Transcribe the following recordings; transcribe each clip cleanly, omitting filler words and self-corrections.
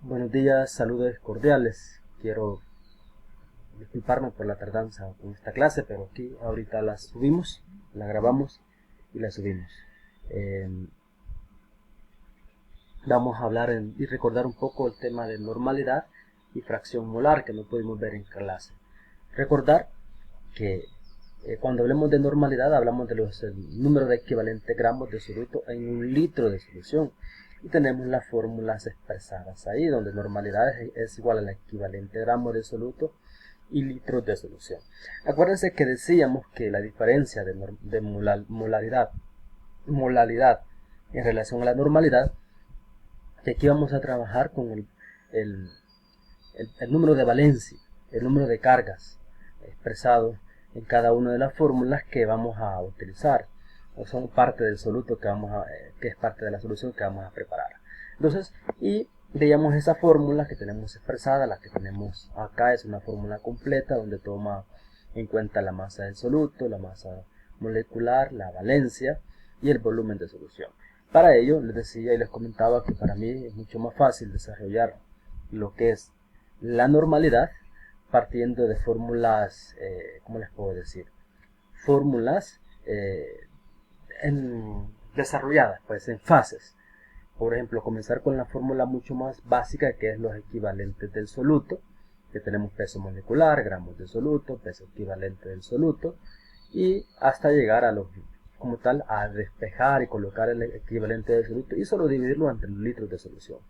Buenos días, saludos cordiales. Quiero disculparme por la tardanza con esta clase, pero aquí ahorita la subimos, la grabamos y la subimos. Eh, Vamos a hablar y recordar un poco el tema de normalidad y fracción molar que no pudimos ver en clase. Recordar que cuando hablemos de normalidad hablamos de los número de equivalentes gramos de soluto en un litro de solución. Y tenemos las fórmulas expresadas ahí, donde normalidad es igual al equivalente gramo de soluto y litros de solución. Acuérdense que decíamos que la diferencia de molaridad en relación a la normalidad, que aquí vamos a trabajar con el, el número de valencia, el número de cargas expresado en cada una de las fórmulas que vamos a utilizar, o son parte del soluto que es parte de la solución que vamos a preparar. Entonces, y veíamos esa fórmula que tenemos expresada, la que tenemos acá es una fórmula completa donde toma en cuenta la masa del soluto, la masa molecular, la valencia y el volumen de solución. Para ello les decía y les comentaba que para mí es mucho más fácil desarrollar lo que es la normalidad partiendo de fórmulas, ¿cómo les puedo decir? Fórmulas desarrolladas, pues en fases. Por ejemplo, comenzar con la fórmula mucho más básica que es los equivalentes del soluto, que tenemos peso molecular, gramos de soluto, peso equivalente del soluto, y hasta llegar a los, como tal, a despejar y colocar el equivalente del soluto y solo dividirlo entre los litros de solución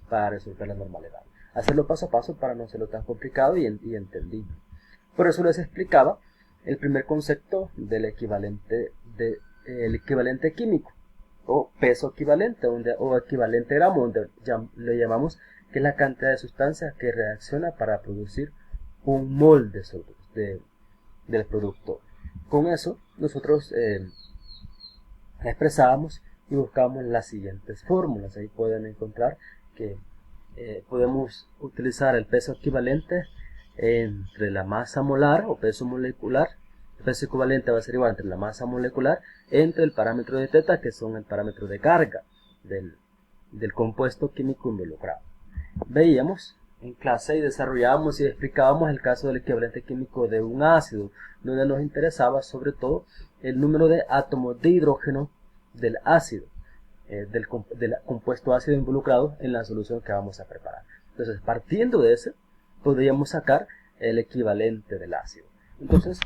para resolver la normalidad. Hacerlo paso a paso para no hacerlo tan complicado y entendible. Por eso les explicaba el primer concepto del el equivalente químico o peso equivalente o equivalente gramo, donde le llamamos que es la cantidad de sustancia que reacciona para producir un mol del producto. Con eso nosotros expresábamos y buscábamos las siguientes fórmulas. Ahí pueden encontrar que podemos utilizar el peso equivalente entre la masa molar o peso molecular. El peso equivalente va a ser igual entre la masa molecular entre el parámetro de teta, que son el parámetro de carga del compuesto químico involucrado. Veíamos en clase y desarrollábamos y explicábamos el caso del equivalente químico de un ácido, donde nos interesaba sobre todo el número de átomos de hidrógeno del ácido, del compuesto ácido involucrado en la solución que vamos a preparar. Entonces, partiendo de ese, podríamos sacar el equivalente del ácido. Entonces,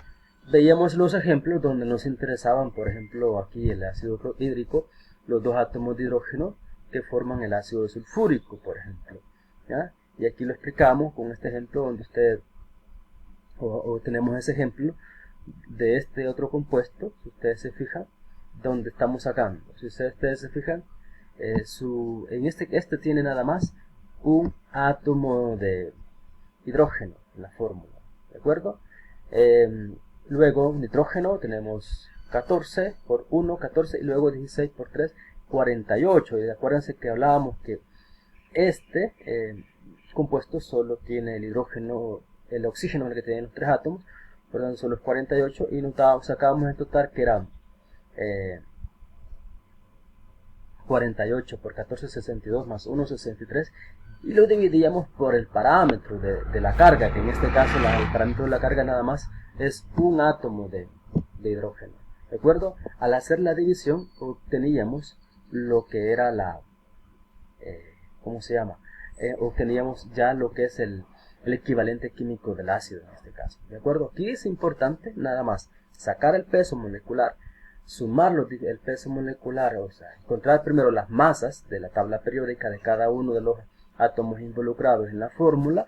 veíamos los ejemplos donde nos interesaban, por ejemplo, aquí el ácido clorhídrico, los dos átomos de hidrógeno que forman el ácido sulfúrico, por ejemplo. ¿Ya? Y aquí lo explicamos con este ejemplo donde o tenemos ese ejemplo de este otro compuesto, si ustedes se fijan, donde estamos sacando. Si ustedes se fijan, en este tiene nada más un átomo de hidrógeno en la fórmula, ¿de acuerdo? Luego nitrógeno tenemos 14 por 1, 14, y luego 16 por 3, 48. Y acuérdense que hablábamos que este compuesto solo tiene el hidrógeno, el oxígeno, el que tiene los tres átomos, por lo tanto solo es 48, y sacábamos en total que eran 48 por 14, 62 más 1, 63, y lo dividíamos por el parámetro de la carga, que en este caso el parámetro de la carga nada más es un átomo de hidrógeno. ¿De acuerdo? Al hacer la división obteníamos lo que era ¿cómo se llama? Obteníamos ya lo que es el equivalente químico del ácido en este caso. ¿De acuerdo? Aquí es importante nada más sacar el peso molecular, sumar el peso molecular, o sea, encontrar primero las masas de la tabla periódica de cada uno de los átomos involucrados en la fórmula,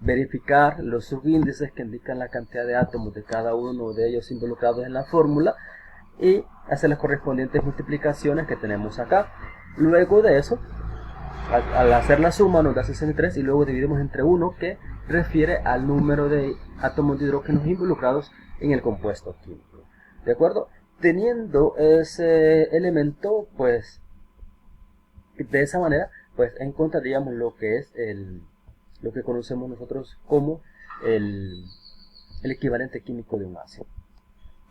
verificar los subíndices que indican la cantidad de átomos de cada uno de ellos involucrados en la fórmula y hacer las correspondientes multiplicaciones que tenemos acá. Luego de eso, al hacer la suma nos da 63 y luego dividimos entre 1, que refiere al número de átomos de hidrógeno involucrados en el compuesto químico. ¿De acuerdo? Teniendo ese elemento, pues de esa manera, pues encontraríamos lo que es lo que conocemos nosotros como el equivalente químico de un ácido.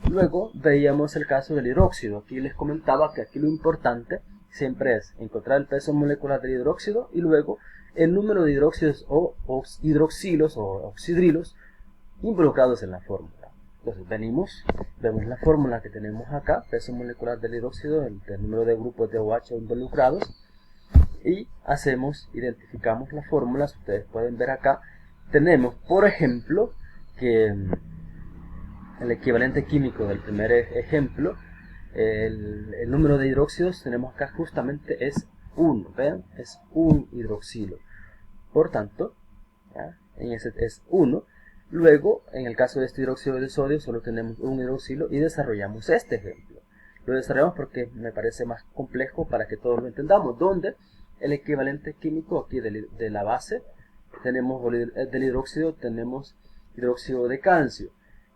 Luego veíamos el caso del hidróxido. Aquí les comentaba que aquí lo importante siempre es encontrar el peso molecular del hidróxido y luego el número de hidróxidos o hidroxilos o oxidrilos involucrados en la fórmula. Entonces vemos la fórmula que tenemos acá, peso molecular del hidróxido, el número de grupos de OH involucrados, y identificamos las fórmulas. Ustedes pueden ver acá, tenemos por ejemplo que el equivalente químico del primer ejemplo, el número de hidróxidos tenemos acá justamente es 1, vean, es un hidroxilo, por tanto, ¿ya? En ese es 1. Luego, en el caso de este hidróxido de sodio, solo tenemos un hidroxilo y desarrollamos este ejemplo. Lo desarrollamos porque me parece más complejo para que todos lo entendamos, donde el equivalente químico aquí de la base, tenemos del hidróxido, tenemos hidróxido de calcio.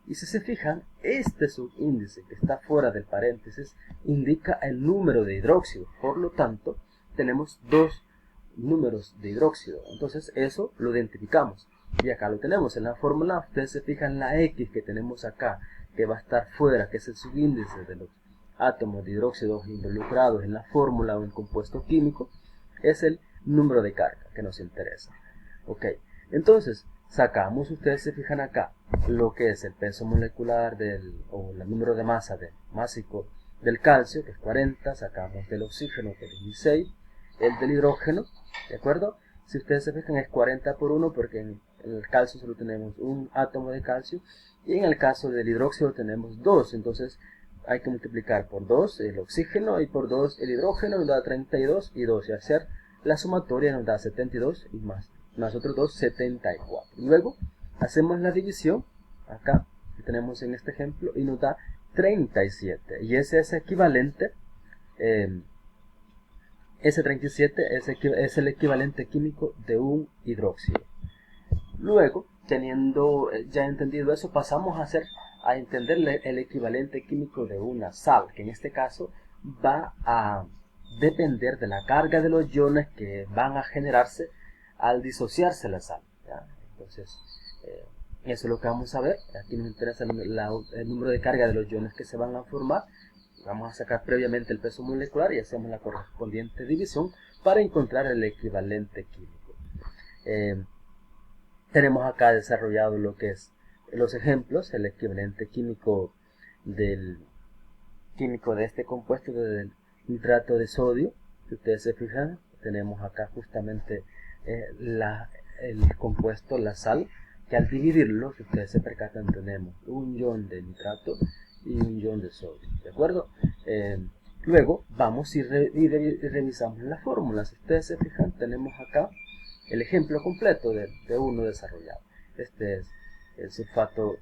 Y si se fijan, este subíndice que está fuera del paréntesis indica el número de hidróxido. Por lo tanto, tenemos dos números de hidróxido. Entonces eso lo identificamos. Y acá lo tenemos en la fórmula. Ustedes se fijan la X que tenemos acá, que va a estar fuera, que es el subíndice de los átomos de hidróxido involucrados en la fórmula o en compuesto químico, es el número de carga que nos interesa. Ok, entonces sacamos, ustedes se fijan acá, lo que es el peso molecular o el número de masa másico del calcio, que es 40, sacamos del oxígeno, que es 16, el del hidrógeno, ¿de acuerdo? Si ustedes se fijan es 40 por 1 porque en el calcio solo tenemos un átomo de calcio y en el caso del hidróxido tenemos 2, entonces hay que multiplicar por 2 el oxígeno y por 2 el hidrógeno, nos da 32 y 2, y hacer la sumatoria nos da 72 y más otros 2, 74. Luego hacemos la división acá que tenemos en este ejemplo y nos da 37, y ese es equivalente, ese 37 es el equivalente químico de un hidróxido. Luego, teniendo ya entendido eso, pasamos a entender el equivalente químico de una sal, que en este caso va a depender de la carga de los iones que van a generarse al disociarse la sal, ¿ya? Entonces, eso es lo que vamos a ver. Aquí nos interesa el número de carga de los iones que se van a formar. Vamos a sacar previamente el peso molecular y hacemos la correspondiente división para encontrar el equivalente químico. Tenemos acá desarrollado lo que es los ejemplos, el equivalente químico de este compuesto del nitrato de sodio. Si ustedes se fijan, tenemos acá justamente el compuesto, la sal, que al dividirlo, si ustedes se percatan, tenemos un ion de nitrato y un ion de sodio, ¿de acuerdo? Luego vamos y revisamos la fórmula. Si ustedes se fijan, tenemos acá el ejemplo completo de uno desarrollado. Este es el sulfato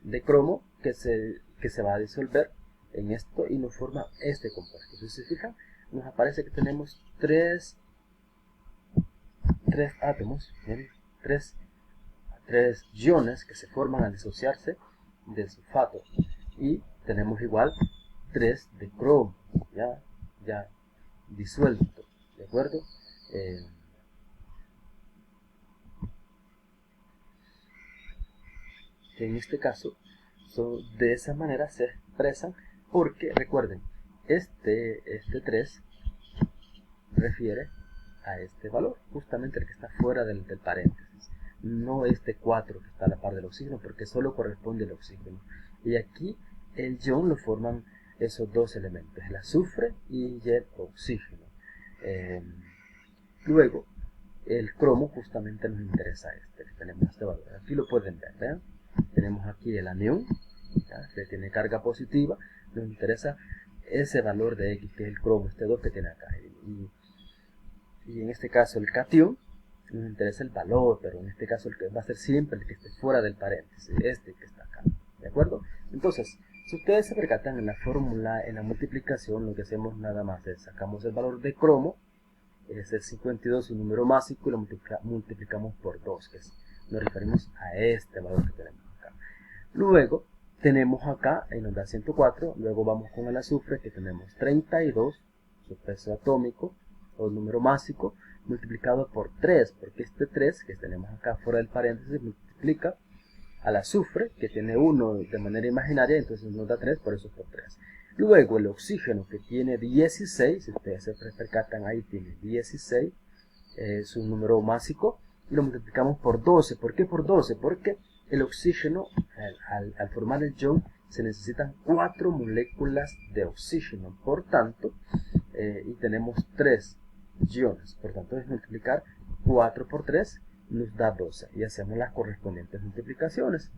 de cromo que se va a disolver en esto y nos forma este compuesto. Si se fijan, nos aparece que tenemos tres átomos, ¿bien? tres iones que se forman al disociarse del sulfato, y tenemos igual 3 de cromo ya disuelto, ¿de acuerdo? En este caso de esa manera se expresan, porque recuerden, este 3 refiere a este valor, justamente el que está fuera del paréntesis, no este 4 que está a la par del oxígeno, porque solo corresponde al oxígeno. Y aquí el ion lo forman esos dos elementos, el azufre y el oxígeno. Luego, el cromo justamente nos interesa tenemos este valor. Aquí lo pueden ver, ¿vean? Tenemos aquí el anión, que tiene carga positiva, nos interesa ese valor de X, que es el cromo, este 2 que tiene acá. Y en este caso el catión, nos interesa el valor, pero en este caso el que va a ser siempre el que esté fuera del paréntesis, este que está acá, ¿de acuerdo? Entonces, si ustedes se percatan en la fórmula, en la multiplicación, lo que hacemos nada más es sacamos el valor de cromo, es el 52, un número másico, y lo multiplicamos por 2, que nos referimos a este valor que tenemos acá. Luego tenemos acá, nos da 104, luego vamos con el azufre, que tenemos 32, su peso atómico, o número másico, multiplicado por 3, porque este 3 que tenemos acá fuera del paréntesis multiplica al azufre, que tiene 1 de manera imaginaria, entonces nos da 3, por eso es por 3. Luego el oxígeno, que tiene 16, si ustedes se percatan ahí tiene 16, es un número másico, y lo multiplicamos por 12. ¿Por qué por 12? Porque el oxígeno, al formar el ion, se necesitan 4 moléculas de oxígeno, por tanto, y tenemos 3 iones, por tanto es multiplicar 4 por 3 nos da 12, y hacemos las correspondientes multiplicaciones.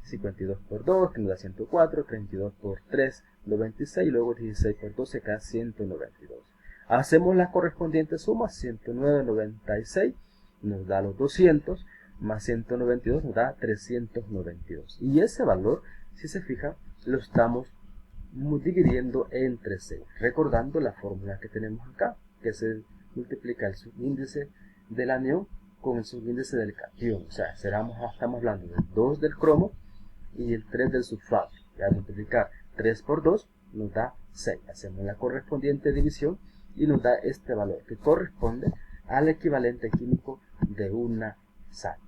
52 por 2, que nos da 104, 32 por 3, 96, y luego 16 por 12, que da 192. Hacemos las correspondientes sumas, 109,96 nos da los 200, más 192 nos da 392. Y ese valor, si se fijan, lo estamos dividiendo entre 6, recordando la fórmula que tenemos acá, que se multiplica el subíndice del anión con el subíndice del catión. O sea, estamos hablando del 2 del cromo y el 3 del sulfato. Y al multiplicar 3 por 2 nos da 6. Hacemos la correspondiente división y nos da este valor, que corresponde al equivalente químico de una sal.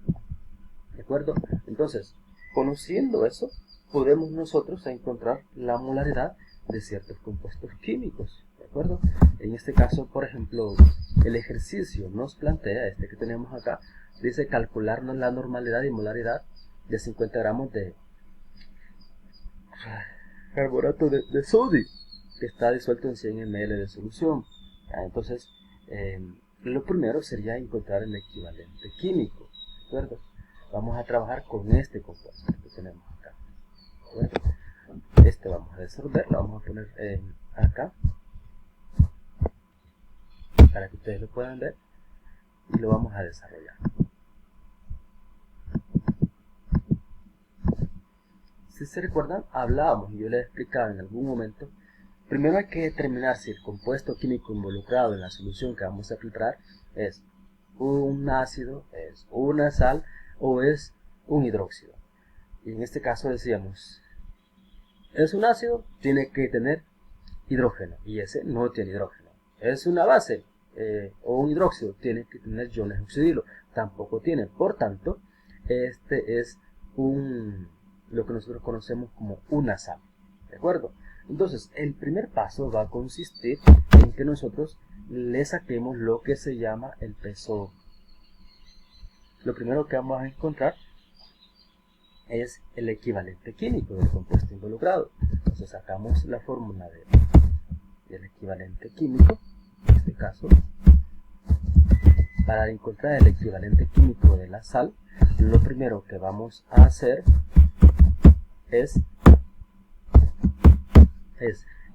¿De acuerdo? Entonces, conociendo eso, podemos nosotros encontrar la molaridad de ciertos compuestos químicos. ¿De acuerdo? En este caso, por ejemplo, el ejercicio nos plantea, este que tenemos acá, dice calcularnos la normalidad y molaridad de 50 gramos de carbonato de sodio, que está disuelto en 100 ml de solución. Entonces, lo primero sería encontrar el equivalente químico. ¿De acuerdo? Vamos a trabajar con este compuesto que tenemos acá. ¿De acuerdo? Este vamos a disolver, lo vamos a poner acá, para que ustedes lo puedan ver, y lo vamos a desarrollar. Si se recuerdan, hablábamos, y yo les explicaba en algún momento, primero hay que determinar si el compuesto químico involucrado en la solución que vamos a filtrar es un ácido, es una sal o es un hidróxido. Y en este caso decíamos, es un ácido, tiene que tener hidrógeno, y ese no tiene hidrógeno. Es una base o un hidróxido, tiene que tener iones oxidilo, tampoco tiene. Por tanto, este es lo que nosotros conocemos como una sal. ¿De acuerdo? Entonces, el primer paso va a consistir en que nosotros le saquemos lo que se llama el peso. Lo primero que vamos a encontrar es el equivalente químico del compuesto involucrado. Entonces sacamos la fórmula del equivalente químico, en este caso. Para encontrar el equivalente químico de la sal, lo primero que vamos a hacer es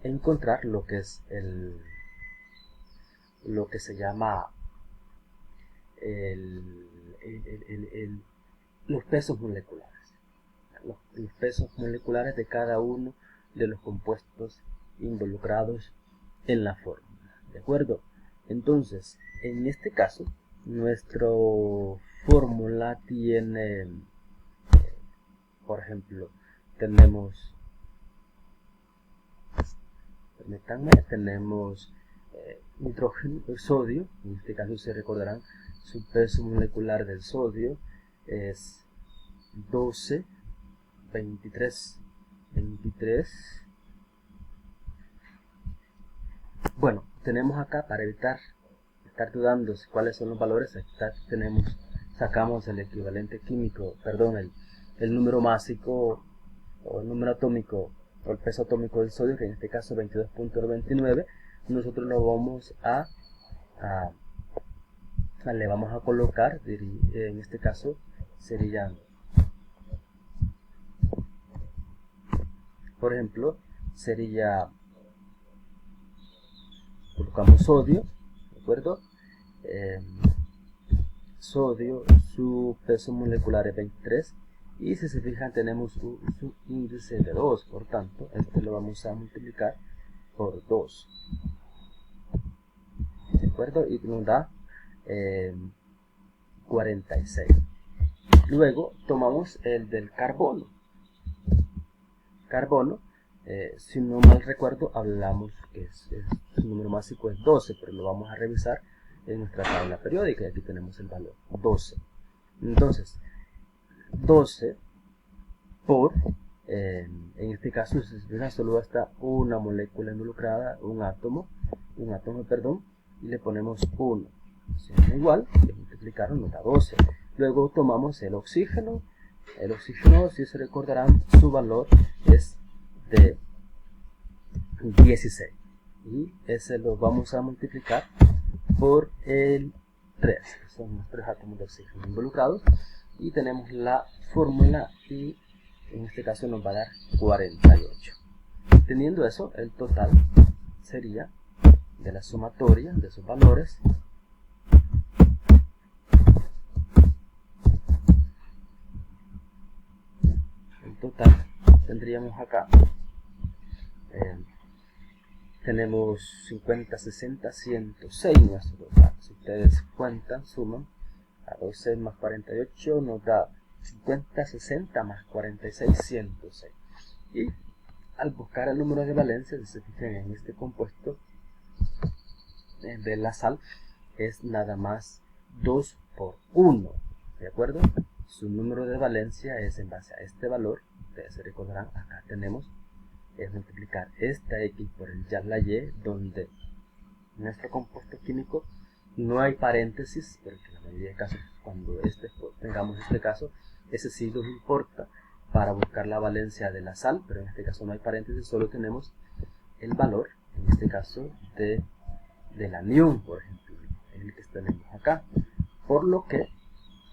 encontrar lo que es lo que se llama los pesos moleculares. Los pesos moleculares de cada uno de los compuestos involucrados en la fórmula. ¿De acuerdo? Entonces, en este caso, nuestra fórmula tiene, por ejemplo, tenemos, permítanme, tenemos nitrógeno, sodio. En este caso se recordarán, su peso molecular del sodio es 12, 23. Bueno, tenemos acá, para evitar estar dudando cuáles son los valores, acá sacamos el equivalente químico, perdón, el número másico o el número atómico o el peso atómico del sodio, que en este caso 22.99. Nosotros lo vamos le vamos a colocar, en este caso serían, por ejemplo, colocamos sodio, ¿de acuerdo? Sodio, su peso molecular es 23, y si se fijan tenemos su índice de 2, por tanto, este lo vamos a multiplicar por 2, ¿de acuerdo? Y nos da 46. Luego tomamos el del carbono. Si no mal recuerdo, hablamos que su número másico es 12, pero lo vamos a revisar en nuestra tabla periódica, y aquí tenemos el valor 12. Entonces, 12 por en este caso, si se fijan, solo está una molécula involucrada, un átomo, perdón, y le ponemos 1. Si es igual, que multiplicaron nos da 12. Luego tomamos el oxígeno. El oxígeno, si se recordarán, su valor es de 16. Y ese lo vamos a multiplicar por el 3, que son los 3 átomos de oxígeno involucrados. Y tenemos la fórmula y en este caso nos va a dar 48. Teniendo eso, el total sería de la sumatoria de sus valores total tendríamos acá tenemos 50, 60, 106 nuestro total. Si ustedes cuentan, suman a 12 más 48 nos da 50, 60 más 46, 106. Y al buscar el número de valencia, si se fijan en este compuesto de la sal, es nada más 2 por 1, ¿de acuerdo? Su número de valencia es en base a este valor. Ustedes se recordarán, acá tenemos, es multiplicar esta X por la Y, donde en nuestro compuesto químico no hay paréntesis, porque en la mayoría de casos, cuando tengamos este caso, ese sí nos importa para buscar la valencia de la sal, pero en este caso no hay paréntesis, solo tenemos el valor, en este caso, del anión, por ejemplo, el que tenemos acá, por lo que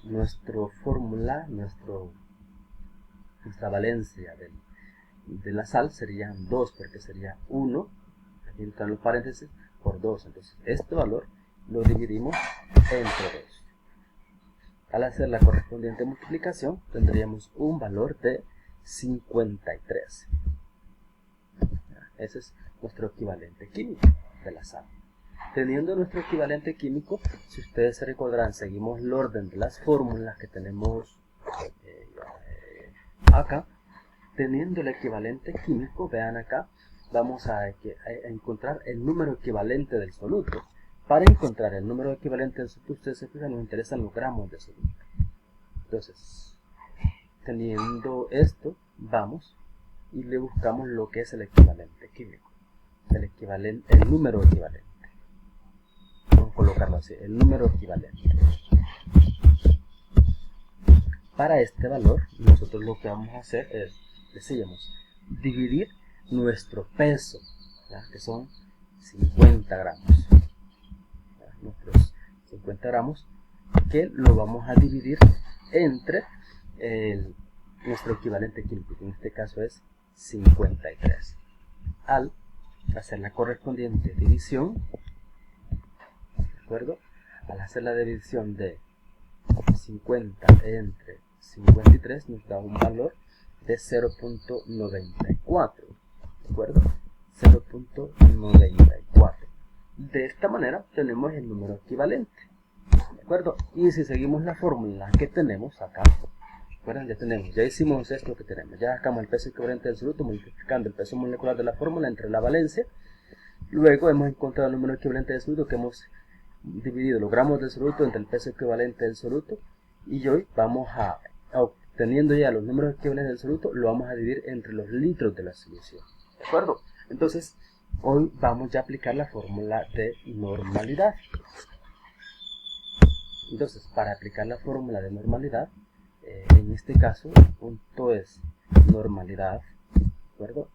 nuestra fórmula, nuestra valencia de la sal serían 2, porque sería 1, aquí entran los paréntesis, por 2. Entonces este valor lo dividimos entre 2. Al hacer la correspondiente multiplicación tendríamos un valor de 53. Ese es nuestro equivalente químico de la sal. Teniendo nuestro equivalente químico, si ustedes se recordarán, seguimos el orden de las fórmulas que tenemos acá. Teniendo el equivalente químico, vean acá, vamos a encontrar el número equivalente del soluto. Para encontrar el número equivalente del soluto, ustedes se fijan, nos interesan los gramos de soluto. Entonces, teniendo esto, vamos y le buscamos lo que es el equivalente químico. El número equivalente. Vamos a colocarlo así, el número equivalente. Para este valor, nosotros lo que vamos a hacer es, decíamos, dividir nuestro peso, ¿ya? Que son 50 gramos. ¿Ya? Nuestros 50 gramos, que lo vamos a dividir entre nuestro equivalente químico, que en este caso es 53. Al hacer la correspondiente división, ¿de acuerdo? Al hacer la división de 50 entre 53 nos da un valor de 0.94, ¿de acuerdo? 0.94. De esta manera tenemos el número equivalente, ¿de acuerdo? Y si seguimos la fórmula que tenemos acá, bueno, ya hicimos esto que tenemos, ya sacamos el peso equivalente del soluto multiplicando el peso molecular de la fórmula entre la valencia. Luego hemos encontrado el número equivalente del soluto, que hemos dividido los gramos del soluto entre el peso equivalente del soluto, y hoy vamos obteniendo ya los números equivalentes del soluto, lo vamos a dividir entre los litros de la solución, ¿de acuerdo? Entonces hoy vamos ya a aplicar la fórmula de normalidad. Entonces, para aplicar la fórmula de normalidad, en este caso el punto es normalidad, ¿de acuerdo?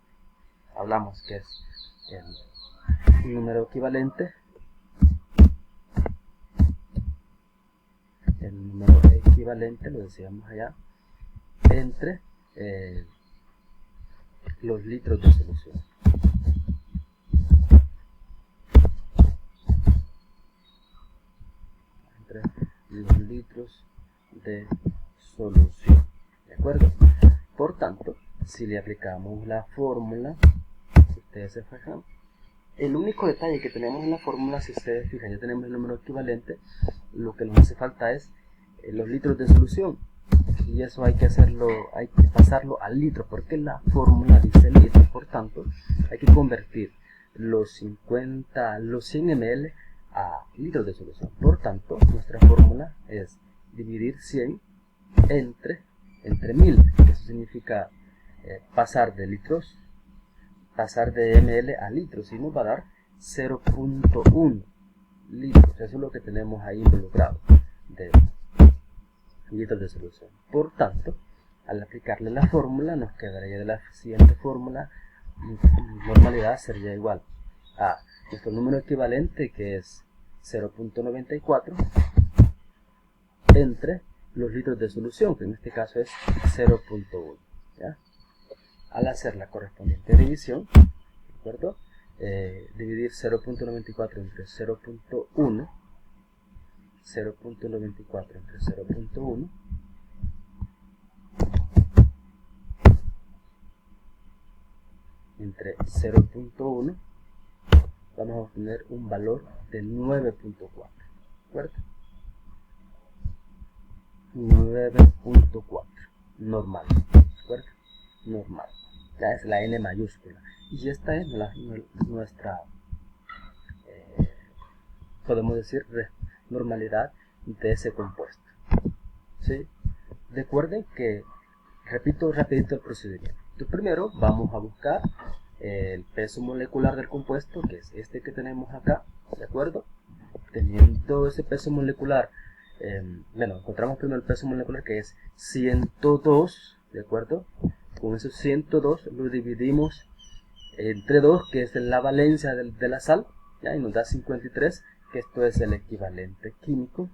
Hablamos que es el número equivalente, lo decíamos allá, entre los litros de solución. Entre los litros de solución, ¿de acuerdo? Por tanto, si le aplicamos la fórmula, si ustedes se fijan, el único detalle que tenemos en la fórmula, si ustedes fijan, ya tenemos el número equivalente, lo que nos hace falta es los litros de solución, y eso hay que hacerlo, hay que pasarlo al litro, porque la fórmula dice litro. Por tanto, hay que convertir los 100 ml a litros de solución. Por tanto, nuestra fórmula es dividir 100 entre 1000, que eso significa pasar de litros, pasar de ml a litros, y nos va a dar 0.1 litros. Eso es lo que tenemos ahí involucrado de litros de solución. Por tanto, al aplicarle la fórmula, nos quedaría de la siguiente fórmula: normalidad sería igual a nuestro número equivalente, que es 0.94, entre los litros de solución, que en este caso es 0.1. Al hacer la correspondiente división, ¿de acuerdo? Dividir 0.94 entre 0.1, 0.94 entre 0.1, entre 0.1, vamos a obtener un valor de 9.4, ¿de acuerdo? 9.4, normal, ¿de acuerdo? Normal, ya es la N mayúscula, y esta es nuestra, podemos decir, normalidad de ese compuesto, ¿sí? Recuerden que, repito rapidito el procedimiento. Entonces, primero vamos a buscar el peso molecular del compuesto, que es este que tenemos acá, ¿de acuerdo? Teniendo ese peso molecular, bueno, encontramos primero el peso molecular, que es 102, ¿de acuerdo? Con esos 102 lo dividimos entre 2, que es la valencia de la sal, ¿ya? Y nos da 53, que esto es el equivalente químico.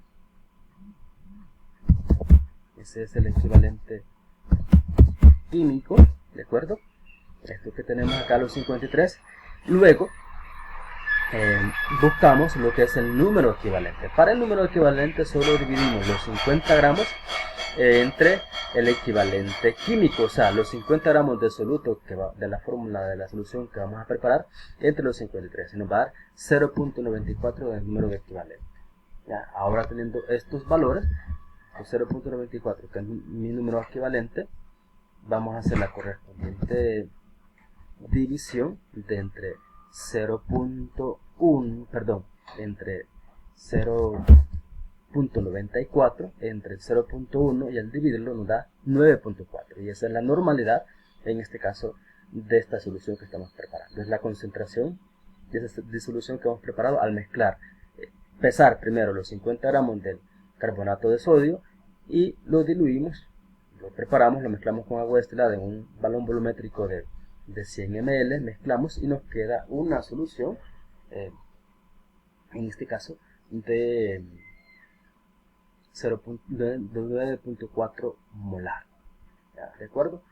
Ese es el equivalente químico, ¿de acuerdo? Esto que tenemos acá, los 53. Luego buscamos lo que es el número equivalente. Para el número equivalente solo dividimos los 50 gramos entre el equivalente químico, o sea, los 50 gramos de soluto de la fórmula de la solución que vamos a preparar entre los 53, y nos va a dar 0.94 del número equivalente. ¿Ya? Ahora, teniendo estos valores, 0.94, que es mi número equivalente, vamos a hacer la correspondiente división de entre 0.1, perdón, entre 0.94 entre el 0.1, y al dividirlo nos da 9.4, y esa es la normalidad, en este caso, de esta solución que estamos preparando. Es la concentración de esa disolución que hemos preparado al mezclar, pesar primero los 50 gramos del carbonato de sodio y lo diluimos, lo preparamos, lo mezclamos con agua destilada en un balón volumétrico de 100 ml, mezclamos y nos queda una solución, en este caso, de 9.4 molar. ¿De acuerdo?